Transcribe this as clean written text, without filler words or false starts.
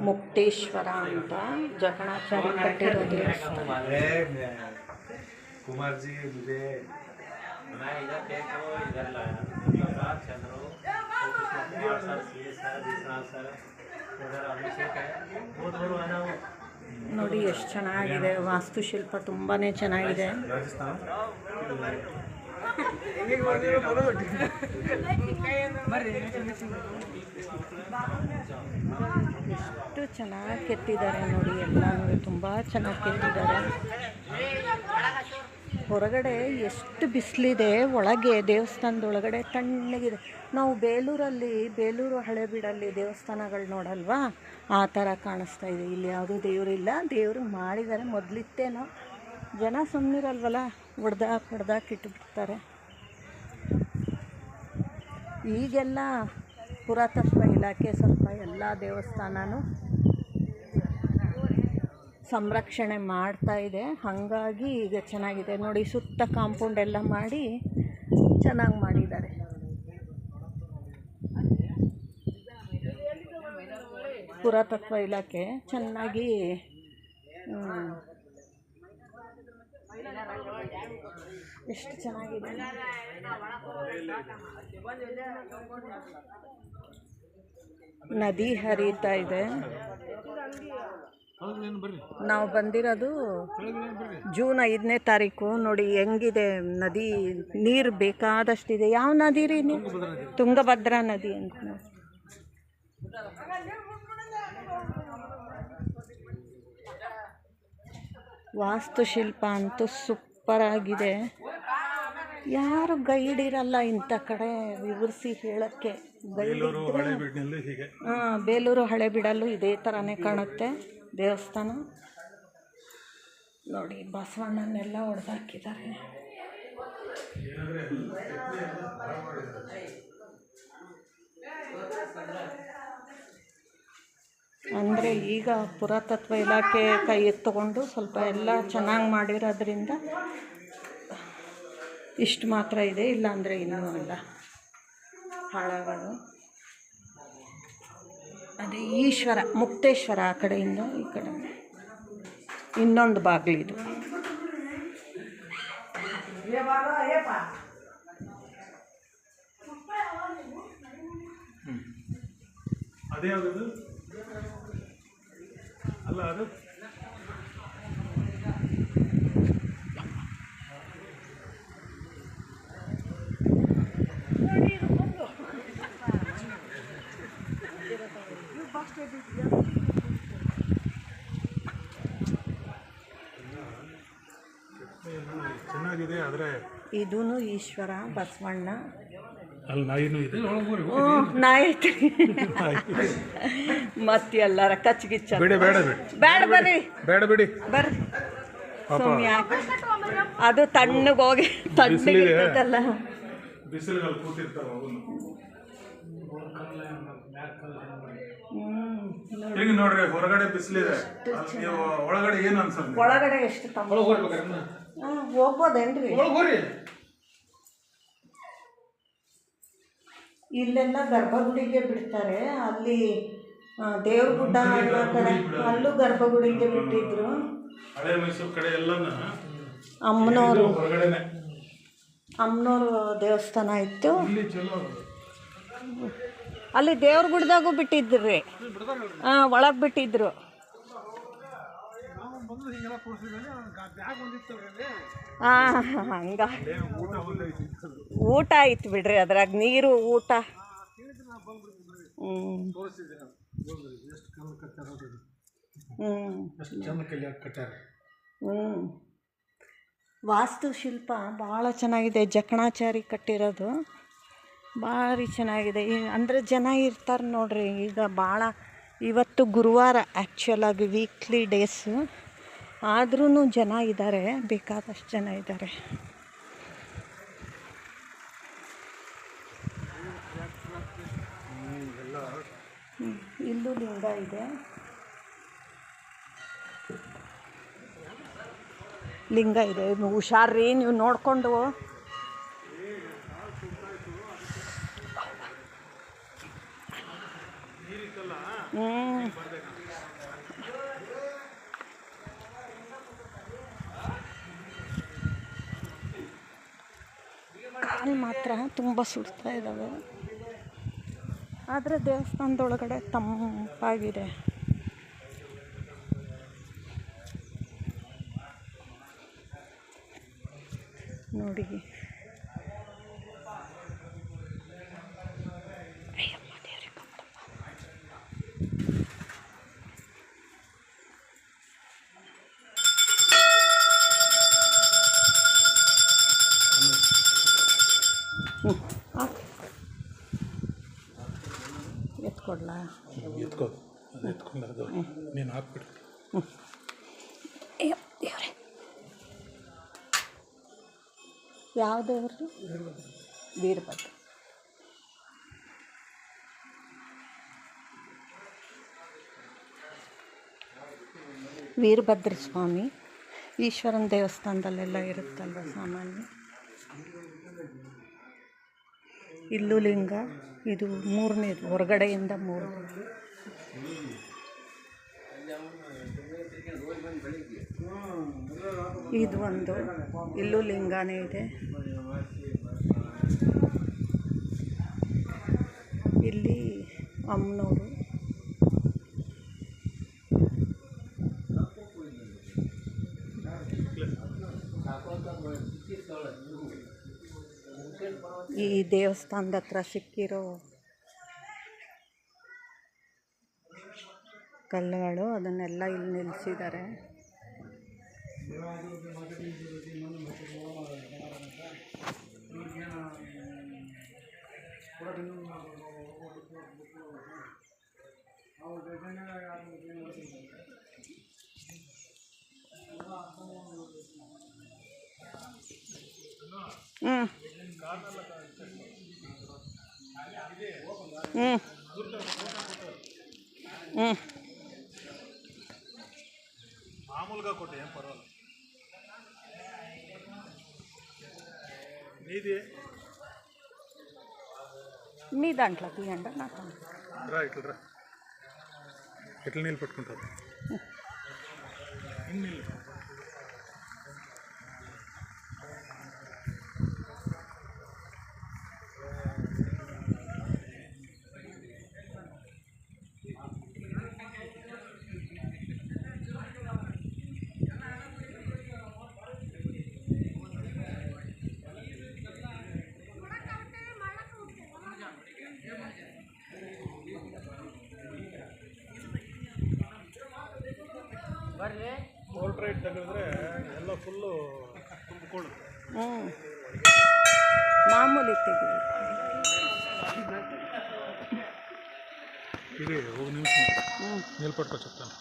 ಮುಕ್ತೇಶ್ವರ ಅಂತ ಜಕಣಾಚಾರಿ ಕಟ್ಟಿರೋ ದೇವಸ್ಥಾನ. कुमार जी मुझे मैं इधर देखो इधर लाया चंद्रो सर सी सर विश्वनाथ सर उधर अभिषेक है बहुत बड़ा है ना वो. ನೋಡಿ ಎಷ್ಟು ಚೆನ್ನಾಗಿದೆ, ವಾಸ್ತುಶಿಲ್ಪ ತುಂಬಾ ಚೆನ್ನಾಗಿದೆ. ಎಷ್ಟು ಚೆನ್ನಾಗಿ ಕೆತ್ತಿದ್ದಾರೆ ನೋಡಿ, ಎಲ್ಲ ನೋಡಿ ತುಂಬ ಚೆನ್ನಾಗಿ ಕೆತ್ತಿದ್ದಾರೆ. ಹೊರಗಡೆ ಎಷ್ಟು ಬಿಸಿಲಿದೆ, ಒಳಗೆ ದೇವಸ್ಥಾನದೊಳಗಡೆ ತಣ್ಣಗಿದೆ. ನಾವು ಬೇಲೂರು ಹಳೆಬೀಡಲ್ಲಿ ದೇವಸ್ಥಾನಗಳು ನೋಡಲ್ವಾ, ಆ ಥರ ಕಾಣಿಸ್ತಾ ಇದೆ. ಇಲ್ಲಿ ಯಾವುದೂ ದೇವರಿಲ್ಲ, ದೇವರು ಮಾಡಿದ್ದಾರೆ. ಮೊದಲಿತ್ತೇನೋ, ಜನ ಸುಮ್ಮನಿರಲ್ವಲ್ಲ, ಹೊಡೆದಾಕಿಟ್ಬಿಡ್ತಾರೆ. ಈಗೆಲ್ಲ ಪುರಾತತ್ವ ಇಲಾಖೆ ಸ್ವಲ್ಪ ಎಲ್ಲ ದೇವಸ್ಥಾನನೂ ಸಂರಕ್ಷಣೆ ಮಾಡ್ತಾ ಇದೆ. ಹಾಗಾಗಿ ಈಗ ಚೆನ್ನಾಗಿದೆ ನೋಡಿ. ಸುತ್ತ ಕಾಂಪೌಂಡ್ ಎಲ್ಲ ಮಾಡಿ ಚೆನ್ನಾಗಿ ಮಾಡಿದ್ದಾರೆ. ಪುರಾತತ್ವ ಇಲಾಖೆ ಚೆನ್ನಾಗಿ ಎಷ್ಟು ಚೆನ್ನಾಗಿದೆ. ನದಿ ಹರಿತಾ ಇದೆ. ನಾವು ಬಂದಿರೋದು ಜೂನ್ 5ನೇ ತಾರೀಕು. ನೋಡಿ ಹೆಂಗಿದೆ ನದಿ, ನೀರು ಬೇಕಾದಷ್ಟಿದೆ. ಯಾವ ನದಿ ರೀ ನೀವು? ತುಂಗಭದ್ರಾ ನದಿ ಅಂತ. ವಾಸ್ತುಶಿಲ್ಪ ಅಂತೂ ಸೂಪರ್ ಆಗಿದೆ. ಯಾರು ಗೈಡ್ ಇರಲ್ಲ ಇಂಥ ಕಡೆ ವಿವರಿಸಿ ಹೇಳೋಕ್ಕೆ. ಬೇಲೂರು ಹಳೆಬೀಡಲ್ಲೂ ಇದೇ ಥರನೇ ಕಾಣುತ್ತೆ ದೇವಸ್ಥಾನ. ನೋಡಿ ಬಸವಣ್ಣನೆಲ್ಲ ಹೊಡೆದಾಕಿದ್ದಾರೆ. ಅಂದರೆ ಈಗ ಪುರಾತತ್ವ ಇಲಾಖೆ ಕೈ ಎತ್ತುಕೊಂಡು ಸ್ವಲ್ಪ ಎಲ್ಲ ಚೆನ್ನಾಗಿ ಮಾಡಿರೋದ್ರಿಂದ ಇಷ್ಟು ಮಾತ್ರ ಇದೆ, ಇಲ್ಲಾಂದರೆ ಇನ್ನೂ ಎಲ್ಲ ಹಾಳಾಗೋದು. ಅದೇ ಈಶ್ವರ ಮುಕ್ತೇಶ್ವರ ಆ ಕಡೆಯಿಂದ ಈ ಕಡೆ ಇನ್ನೊಂದು ಬಾಗಿಲಿದು. ಅದೇ ಅಲ್ಲ ಅದು ಚೆನ್ನಾಗಿದೆ. ಆದರೆ ಇದೂ ಈಶ್ವರ ಬಸವಣ್ಣ. ಅಲ್ಲಿ ನಾಯಿನೂ ಇದೆ, ನಾಯಿ ಮತ್ತೆ ಎಲ್ಲರ ಕಚ್ಗಿಚ್ಚ. ಬೇಡ ಬರ್ರಿ ಬೇಡ ಬಿಡಿ ಬರ್ರಿ ಸುಮ್ಮನೆ. ಅದು ತಣ್ಣಗೋಗಿ ತಣ್ಣಗಿರ್ತದಲ್ಲ, ಬಿಸಿಲುಗಳು ಕೂತಿರ್ತಾವ. ಈಗ ನೋಡ್ರಿ ಹೊರಗಡೆ ಬಿಸಿಲಿದೆ, ಒಳಗಡೆ ಏನು ಅನ್ಸಲ್ಲ. ಒಳಗಡೆ ಎಷ್ಟು ಹೋಗ್ಬೋದೇನ್ರಿ? ಇಲ್ಲೆಲ್ಲ ಗರ್ಭಗುಡಿಗೆ ಬಿಡ್ತಾರೆ. ಅಲ್ಲಿ ದೇವ್ರ ಗುಡ್ಡ ಅನ್ನೋ ಕಡೆ ಅಲ್ಲೂ ಗರ್ಭಗುಡಿಗೆ ಬಿಟ್ಟಿದ್ರು. ಹಳೆ ಮೈಸೂರು ಕಡೆ ಎಲ್ಲ ಅಮ್ಮನವ್ರ ದೇವಸ್ಥಾನ ಇತ್ತು. ಅಲ್ಲಿ ದೇವ್ರ ಗುಡ್ದಾಗೂ ಬಿಟ್ಟಿದ್ರಿ. ಒಳಗೆ ಬಿಟ್ಟಿದ್ರು. ಹಂಗ ಊಟ ಆಯ್ತು ಬಿಡ್ರಿ, ಅದ್ರಾಗ ನೀರು ಊಟ. ವಾಸ್ತುಶಿಲ್ಪ ಭಾಳ ಚೆನ್ನಾಗಿದೆ. ಜಕಣಾಚಾರಿ ಕಟ್ಟಿರೋದು ಭಾರಿ ಚೆನ್ನಾಗಿದೆ. ಅಂದರೆ ಜನ ಇರ್ತಾರೆ ನೋಡ್ರಿ. ಈಗ ಭಾಳ ಇವತ್ತು ಗುರುವಾರ ಆ್ಯಕ್ಚುಲಾಗಿ ವೀಕ್ಲಿ ಡೇಸು, ಆದ್ರೂ ಜನ ಇದ್ದಾರೆ, ಬೇಕಾದಷ್ಟು ಜನ ಇದ್ದಾರೆ. ಇಲ್ಲೂ ಲಿಂಗ ಇದೆ. ಹುಷಾರ್ರಿ ನೀವು ನೋಡಿಕೊಂಡು ಹ್ಞೂ ಕಾಲು ಮಾತ್ರ ತುಂಬ ಸುಡ್ತಾ ಇದ್ದಾವೆ, ಆದರೆ ದೇವಸ್ಥಾನದೊಳಗಡೆ ತಂಪಾಗಿದೆ. ನೋಡಿ ಅಯ್ಯಮ್ಮ ದೇವ್ರೇ ಕಾಪಾಡಪ್ಪ. ಎತ್ಕೊಡ್ಲಾ? ಎತ್ಕೋ, ಅದು ಎತ್ಕೊಂಡು ಅದು ನೀನು ಹಾಕ್ಬಿಡು. ಅಯ್ಯೋ ದೇವ್ರೆ, ಯಾವ ದೇವ್ರಿ? ವೀರಭದ್ರ. ವೀರಭದ್ರ ಸ್ವಾಮಿ ಈಶ್ವರನ ದೇವಸ್ಥಾನದಲ್ಲೆಲ್ಲ ಇರುತ್ತಲ್ವ ಸಾಮಾನ್ಯ. ಇಲ್ಲೂ ಲಿಂಗ, ಇದು ಮೂರನೇದು, ಹೊರಗಡೆಯಿಂದ ಮೂರನೇದು. ಇದು ಒಂದು, ಇಲ್ಲೂ ಲಿಂಗನೇ ಇದೆ. ಇಲ್ಲಿ ಅಮ್ಮನವರು. ಈ ದೇವಸ್ಥಾನದ ಹತ್ರ ಸಿಕ್ಕಿರೋ ಕಲ್ಲುಗಳು, ಅದನ್ನೆಲ್ಲ ಇಲ್ಲಿ ನಿಲ್ಲಿಸಿದ್ದಾರೆ. మామూలుగా కొట్టు, ఏం పర్వాలేదు. నీది మీ దాంట్లో తీయండి నాకు. రా ఇట్లా రా, ఎట్లా నీళ్ళు పట్టుకుంటారు. ఇన్ని నీళ్ళు ಕೋಲ್ಡ್ ರೈಟ್ ತಗೊಂಡ್ರೆ ಎಲ್ಲ ಫುಲ್ಲು ತುಂಬಿಕೊಳ್ಳು. ಮಾಮೂಲಿ ತೆಗೆದು ఇది ఒక నిమిషం నీళ్ళు పట్టుకొచ్చి చెప్తాను.